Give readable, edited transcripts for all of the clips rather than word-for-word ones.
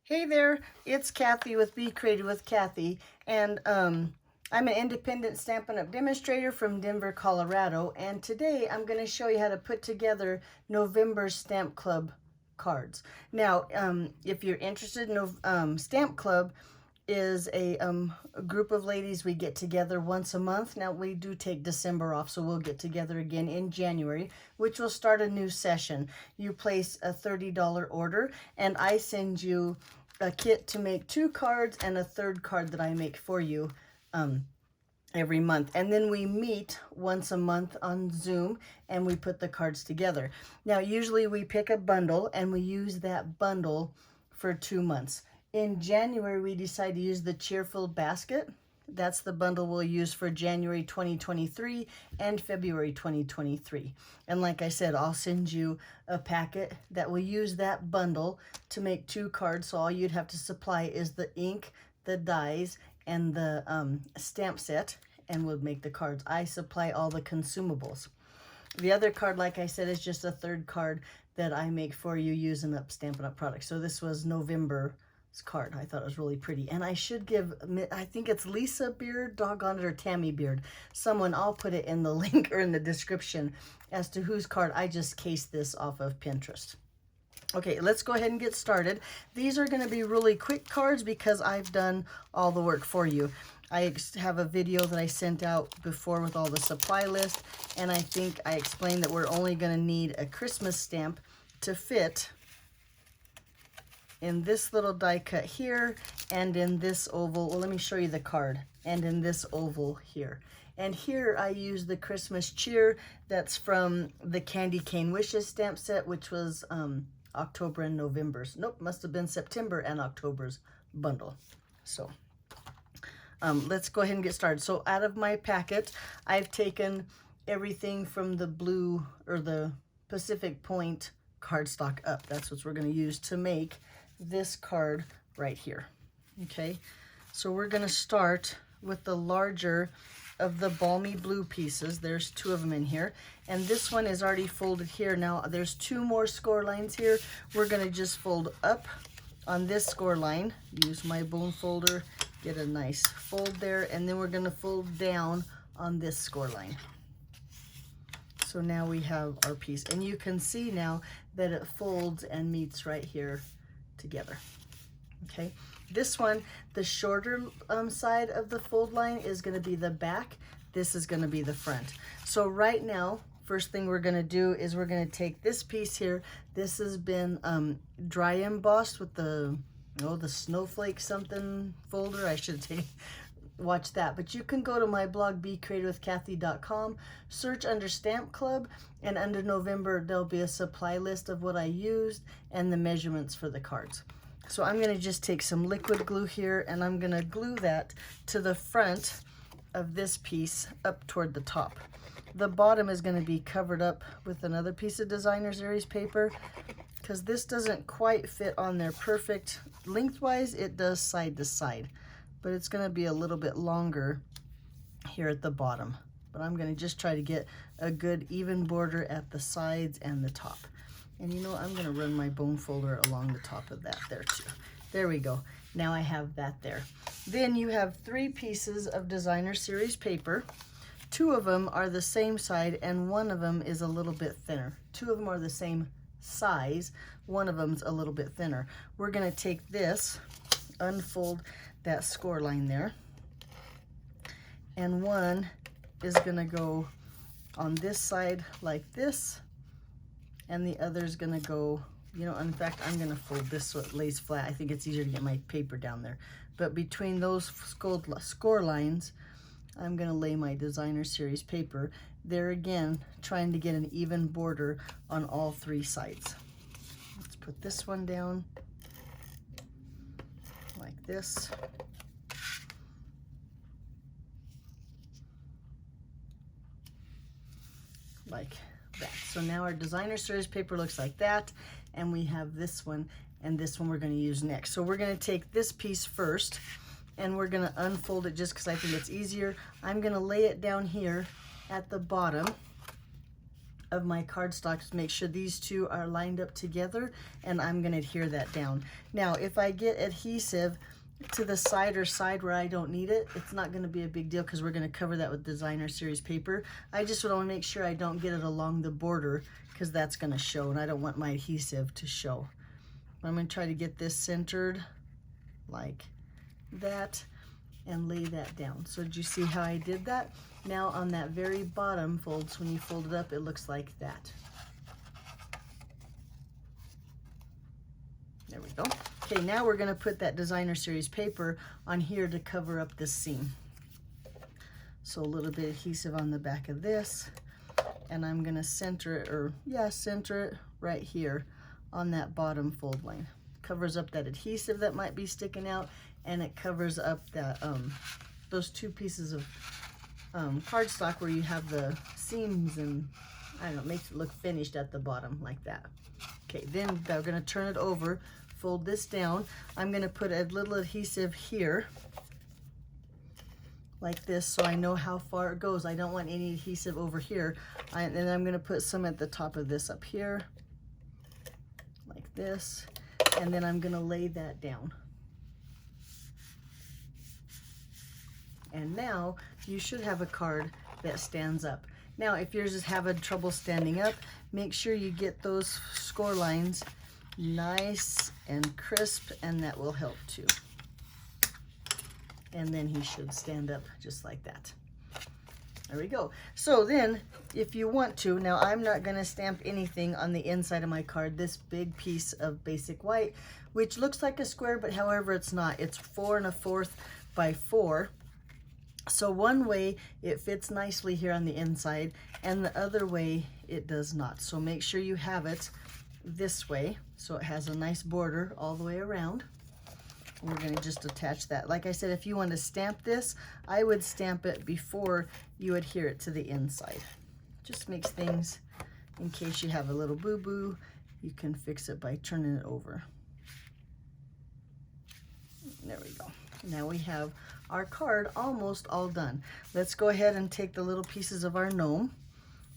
Hey there, it's Kathy with Be Creative with Kathy, and I'm an independent Stampin' Up! Demonstrator from Denver, Colorado, and today I'm going to show you how to put together November Stamp Club cards. Now, if you're interested, Stamp Club is a group of ladies. We get together once a month. Now we do take December off, so we'll get together again in January, which will start a new session. You place a $30 order, and I send you a kit to make 2 cards and a third card that I make for you every month. And then we meet once a month on Zoom and we put the cards together. Now, usually we pick a bundle and we use that bundle for 2 months. In January, we decide to use the Cheerful Basket. That's the bundle we'll use for January 2023 and February 2023. And like I said, I'll send you a packet that will use that bundle to make 2 cards. So all you'd have to supply is the ink, the dies, and the stamp set, and we'll make the cards. I supply all the consumables. The other card, like I said, is just a third card that I make for you using up Stampin' Up! Products. So this was November's card. I thought it was really pretty. And I should give, I think it's Lisa Beard, doggone it, or Tammy Beard. Someone, I'll put it in the link or in the description as to whose card. I just cased this off of Pinterest. Okay, let's go ahead and get started. These are going to be really quick cards because I've done all the work for you. I have a video that I sent out before with all the supply list, and I think I explained that we're only going to need a Christmas stamp to fit in this little die cut here and in this oval. Well, let me show you the card. And in this oval here. And here I use the Christmas cheer that's from the Candy Cane Wishes stamp set, which was October and November's. Nope, must have been September and October's bundle. So let's go ahead and get started. So out of my packet, I've taken everything from the blue or the Pacific Point cardstock up. That's what we're going to use to make this card right here. Okay, so we're going to start with the larger of the balmy blue pieces. There's 2 of them in here, and this one is already folded here. Now there's 2 more score lines here. We're going to just fold up on this score line, use my bone folder, get a nice fold there, and then we're going to fold down on this score line. So now we have our piece, and you can see now that it folds and meets right here together. Okay, this one, the shorter side of the fold line is going to be the back. This is going to be the front. So right now, first thing we're going to do is we're going to take this piece here. This has been dry embossed with the snowflake something folder. I should take watch that, but you can go to my blog becreativewithkathy.com, search under Stamp Club, and under November there'll be a supply list of what I used and the measurements for the cards. So I'm going to just take some liquid glue here, and I'm going to glue that to the front of this piece up toward the top. The bottom is going to be covered up with another piece of Designer Series paper because this doesn't quite fit on there perfect. Lengthwise it does side to side, but it's going to be a little bit longer here at the bottom. But I'm going to just try to get a good even border at the sides and the top. And you know, I'm going to run my bone folder along the top of that there too. There we go. Now I have that there. Then you have 3 pieces of Designer Series paper. 2 of them are the same side and 1 of them is a little bit thinner. 2 of them are the same size. 1 of them's a little bit thinner. We're going to take this, unfold that score line there, and 1 is going to go on this side like this, and the other is going to go, in fact, I'm going to fold this so it lays flat. I think it's easier to get my paper down there. But between those score lines, I'm going to lay my Designer Series paper. There again, trying to get an even border on all 3 sides. Let's put this one down like this. Like that. So now our Designer Series paper looks like that, and we have this one, and this one we're going to use next. So we're going to take this piece first, and we're going to unfold it just because I think it's easier. I'm going to lay it down here at the bottom of my cardstock to make sure these two are lined up together, and I'm going to adhere that down. Now, if I get adhesive to the side or side where I don't need it, it's not going to be a big deal because we're going to cover that with designer series paper. I just want to make sure I don't get it along the border because that's going to show, and I don't want my adhesive to show. I'm going to try to get this centered like that and lay that down. So did you see how I did that? Now on that very bottom folds, when you fold it up, it looks like that. There we go. Okay, now we're going to put that designer series paper on here to cover up this seam. So a little bit of adhesive on the back of this, and I'm going to center it, or yeah, center it right here on that bottom fold line. Covers up that adhesive that might be sticking out, and it covers up that those two pieces of cardstock where you have the seams, and I don't know, makes it look finished at the bottom like that. Okay, then we're going to turn it over, fold this down. I'm going to put a little adhesive here like this so I know how far it goes. I don't want any adhesive over here. And then I'm going to put some at the top of this up here like this, and then I'm going to lay that down. And now you should have a card that stands up. Now, if yours is having trouble standing up, make sure you get those score lines nice and crisp, and that will help too. And then he should stand up just like that. There we go. So then, if you want to, now I'm not going to stamp anything on the inside of my card, this big piece of basic white, which looks like a square, but however it's not. It's 4 1/4 by 4. So one way it fits nicely here on the inside, and the other way it does not. So make sure you have it this way so it has a nice border all the way around. We're going to just attach that. Like I said, if you want to stamp this, I would stamp it before you adhere it to the inside. Just makes things, in case you have a little boo-boo, you can fix it by turning it over. There we go. Now we have our card almost all done. Let's go ahead and take the little pieces of our gnome.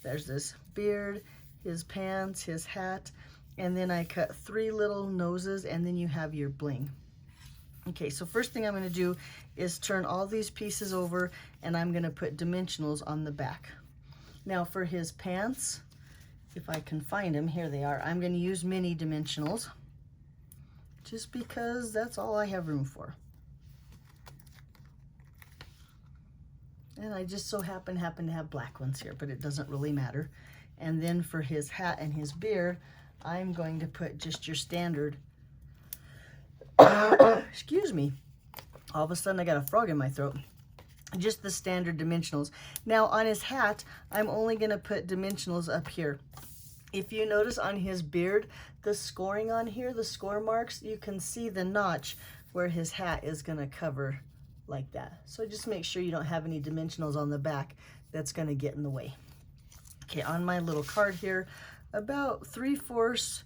There's this beard, his pants, his hat, and then I cut 3 little noses, and then you have your bling. Okay, so first thing I'm going to do is turn all these pieces over, and I'm going to put dimensionals on the back. Now for his pants, if I can find them, here they are. I'm going to use mini dimensionals just because that's all I have room for. And I just so happen to have black ones here, but it doesn't really matter. And then for his hat and his beard, I'm going to put just your standard, excuse me, all of a sudden I got a frog in my throat. Just the standard dimensionals. Now on his hat, I'm only going to put dimensionals up here. If you notice on his beard, the scoring on here, the score marks, you can see the notch where his hat is going to cover like that. So just make sure you don't have any dimensionals on the back that's going to get in the way. Okay, on my little card here, about 3/4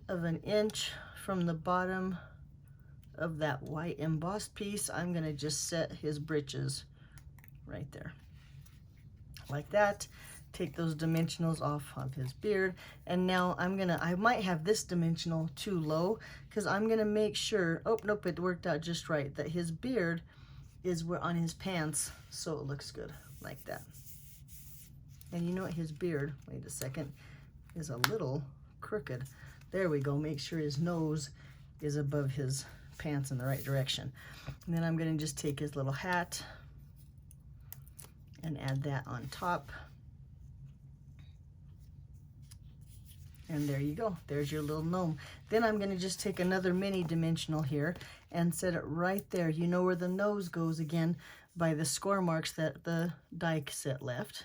of an inch from the bottom of that white embossed piece, I'm going to just set his breeches right there like that. Take those dimensionals off of his beard, and now I might have this dimensional too low because I'm going to make sure, oh nope, it worked out just right, that his beard is where on his pants, so it looks good like that. And you know what, his beard, wait a second, is a little crooked. There we go. Make sure his nose is above his pants in the right direction. And then I'm going to just take his little hat and add that on top. And there you go. There's your little gnome. Then I'm going to just take another mini dimensional here and set it right there. You know where the nose goes again by the score marks that the die set left.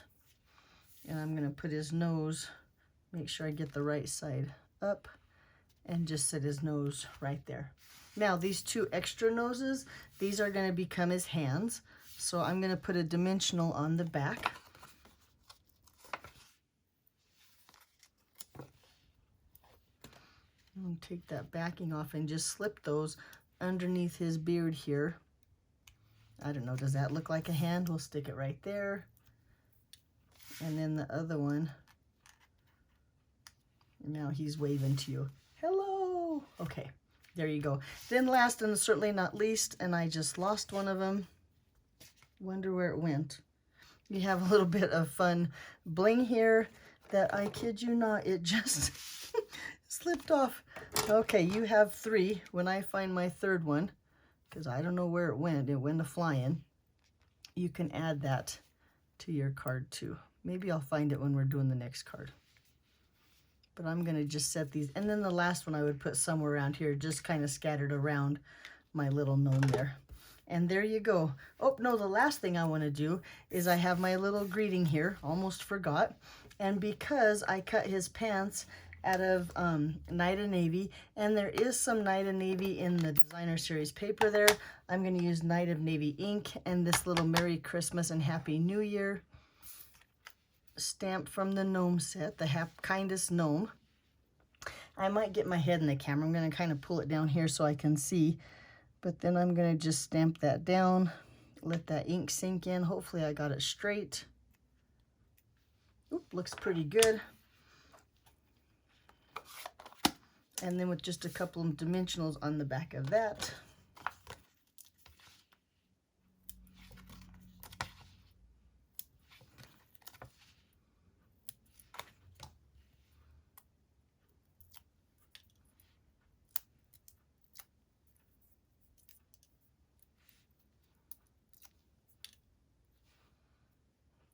And I'm going to put his nose, make sure I get the right side up, and just set his nose right there. Now these 2 extra noses, these are going to become his hands. So I'm going to put a dimensional on the back. And take that backing off and just slip those underneath his beard here. I don't know, does that look like a hand? We'll stick it right there. And then the other one Now he's waving to you. Hello. Okay, there you go. Then last and certainly not least, and I just lost one of them. Wonder where it went. You have a little bit of fun bling here that, I kid you not, it just slipped off. Okay, you have 3. When I find my third one, because I don't know where it went a-flying, you can add that to your card too. Maybe I'll find it when we're doing the next card. But I'm going to just set these. And then the last one I would put somewhere around here, just kind of scattered around my little gnome there. And there you go. Oh, no, the last thing I want to do is I have my little greeting here. Almost forgot. And because I cut his pants out of Night of Navy, and there is some Night of Navy in the Designer Series paper there, I'm going to use Night of Navy ink and this little Merry Christmas and Happy New Year stamped from the gnome set, the kindest gnome. I might get my head in the camera. I'm going to kind of pull it down here so I can see. But then I'm going to just stamp that down, let that ink sink in. Hopefully I got it straight. Oop, looks pretty good. And then with just a couple of dimensionals on the back of that.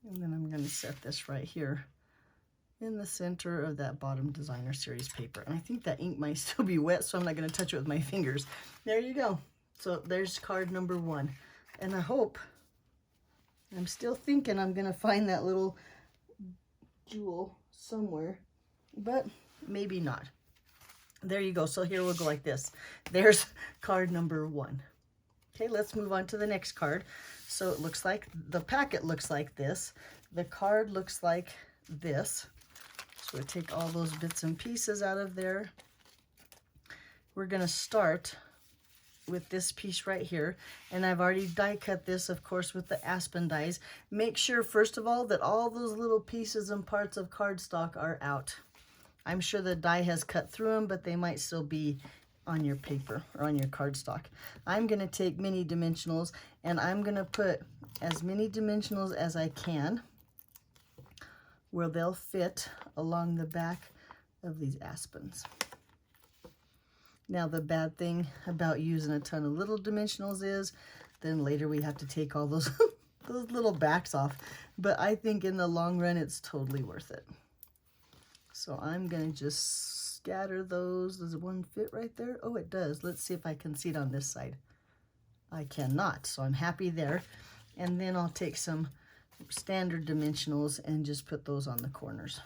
And then I'm going to set this right here in the center of that bottom Designer Series paper. And I think that ink might still be wet, so I'm not going to touch it with my fingers. There you go. So there's card number 1. And I hope, I'm still thinking I'm going to find that little jewel somewhere, but maybe not. There you go. So here we'll go like this. There's card number 1. Okay, let's move on to the next card. So it looks like, the packet looks like this. The card looks like this. So we take all those bits and pieces out of there. We're going to start with this piece right here. And I've already die cut this, of course, with the Aspen dies. Make sure, first of all, that all those little pieces and parts of cardstock are out. I'm sure the die has cut through them, but they might still be on your paper or on your cardstock. I'm going to take mini dimensionals and I'm going to put as many dimensionals as I can where they'll fit along the back of these aspens. Now the bad thing about using a ton of little dimensionals is then later we have to take all those those little backs off, but I think in the long run it's totally worth it. So I'm going to just scatter those. Does one fit right there? Oh, it does. Let's see if I can see it on this side. I cannot, so I'm happy there. And then I'll take some standard dimensionals and just put those on the corners.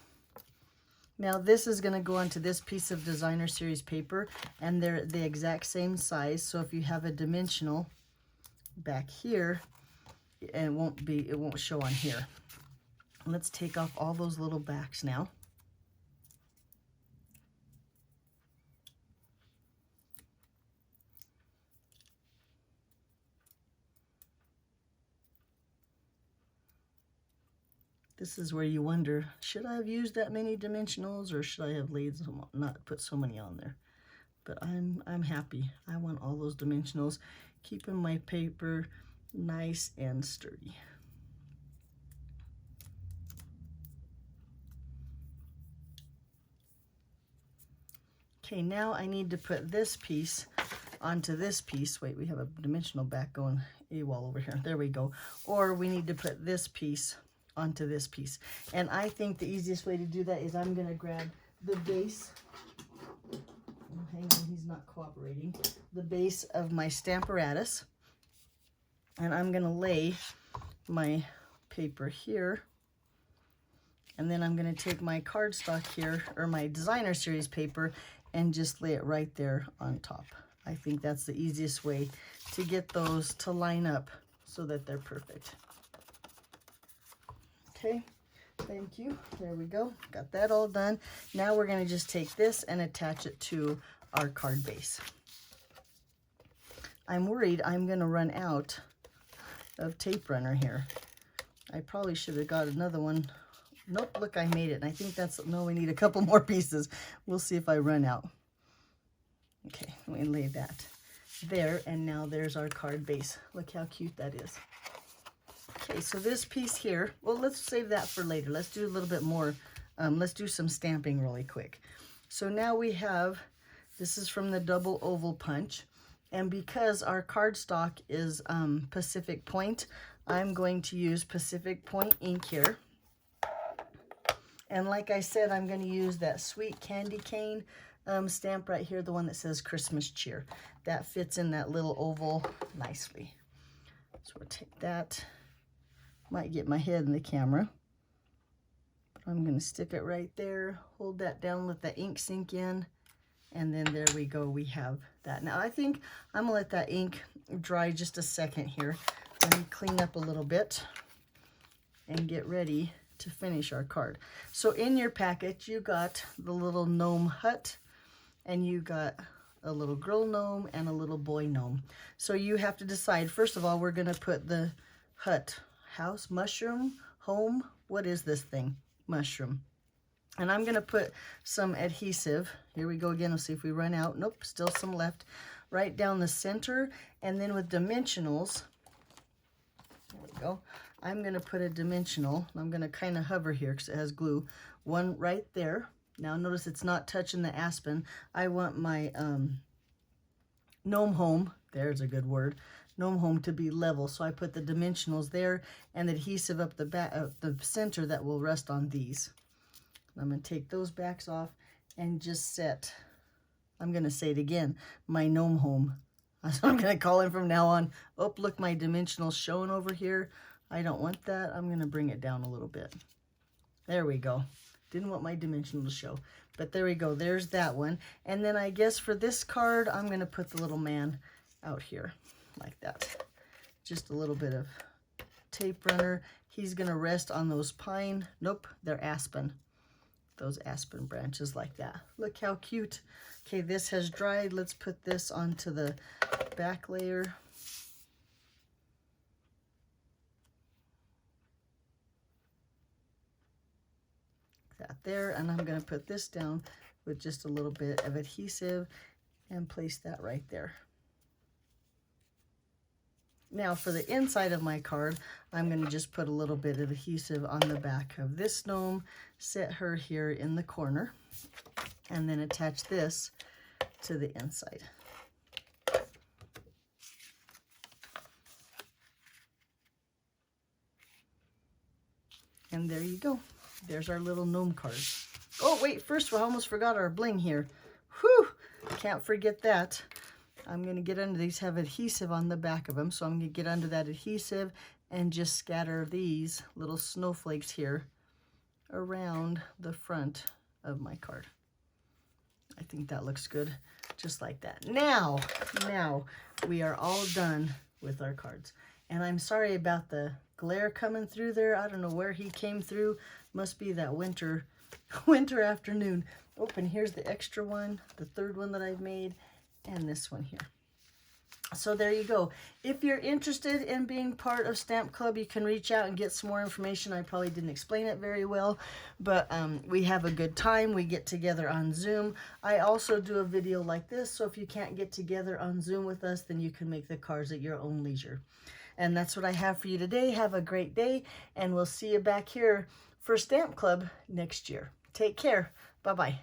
Now this is going to go onto this piece of Designer Series paper, and they're the exact same size. So if you have a dimensional back here, and it won't show on here. Let's take off all those little backs now. This is where you wonder, should I have used that many dimensionals or should I have not put so many on there? But I'm happy. I want all those dimensionals, keeping my paper nice and sturdy. Okay, now I need to put this piece onto this piece. Wait, we have a dimensional back going AWOL over here. There we go. Or we need to put this piece onto this piece. And I think the easiest way to do that is I'm going to grab the base. Oh, hang on, he's not cooperating. The base of my Stamparatus. And I'm going to lay my paper here. And then I'm going to take my cardstock here, or my Designer Series paper, and just lay it right there on top. I think that's the easiest way to get those to line up so that they're perfect. Okay, thank you. There we go. Got that all done. Now we're going to just take this and attach it to our card base. I'm worried I'm going to run out of tape runner here. I probably should have got another one Nope, look, I made it. And I think that's, no, we need a couple more pieces. We'll see if I run out. Okay, let me lay that there. And now there's our card base. Look how cute that is. Okay, so this piece here, well, let's save that for later. Let's do a little bit more. Let's do some stamping really quick. So now we have, this is from the double oval punch. And because our cardstock is Pacific Point, I'm going to use Pacific Point ink here. And like I said, I'm going to use that sweet candy cane stamp right here, the one that says Christmas Cheer. That fits in that little oval nicely. So we'll take that. Might get my head in the camera. But I'm going to stick it right there. Hold that down, let the ink sink in. And then there we go, we have that. Now I think I'm gonna let that ink dry just a second here. Let me clean up a little bit and get ready to finish our card. So in your packet, you got the little gnome hut, and you got a little girl gnome and a little boy gnome. So you have to decide, first of all, we're gonna put the hut, house, mushroom, home, what is this thing? Mushroom. And I'm going to put some adhesive. Here we go again. We'll see if we run out. Nope, still some left. Right down the center. And then with dimensionals, there we go. I'm going to put a dimensional. I'm going to kind of hover here because it has glue. One right there. Now notice it's not touching the aspen. I want my gnome home, there's a good word, gnome home to be level. So I put the dimensionals there and the adhesive up the back, the center that will rest on these. I'm going to take those backs off and just set, I'm going to say it again, my gnome home. That's what I'm going to call it from now on. Oh, look, my dimensionals showing over here. I don't want that. I'm going to bring it down a little bit. There we go. Didn't want my dimensional to show. But there we go. There's that one. And then I guess for this card, I'm going to put the little man out here like that. Just a little bit of tape runner. He's going to rest on those pine. Nope, they're aspen. Those aspen branches like that. Look how cute. Okay, this has dried. Let's put this onto the back layer. That there, and I'm going to put this down with just a little bit of adhesive and place that right there. Now for the inside of my card, I'm going to just put a little bit of adhesive on the back of this gnome, set her here in the corner, and then attach this to the inside. And there you go. There's our little gnome card. Oh, wait, first we almost forgot our bling here. Whew, can't forget that. I'm going to get under these, have adhesive on the back of them. So I'm going to get under that adhesive and just scatter these little snowflakes here around the front of my card. I think that looks good, just like that. Now we are all done with our cards. And I'm sorry about the glare coming through there. I don't know where he came through. Must be that winter afternoon. Oh, and here's the extra one, the third one that I've made, and this one here. So there you go. If you're interested in being part of Stamp Club, you can reach out and get some more information. I probably didn't explain it very well, but we have a good time. We get together on Zoom. I also do a video like this, so if you can't get together on Zoom with us, then you can make the cards at your own leisure. And that's what I have for you today. Have a great day, and we'll see you back here for Stamp Club next year. Take care. Bye-bye.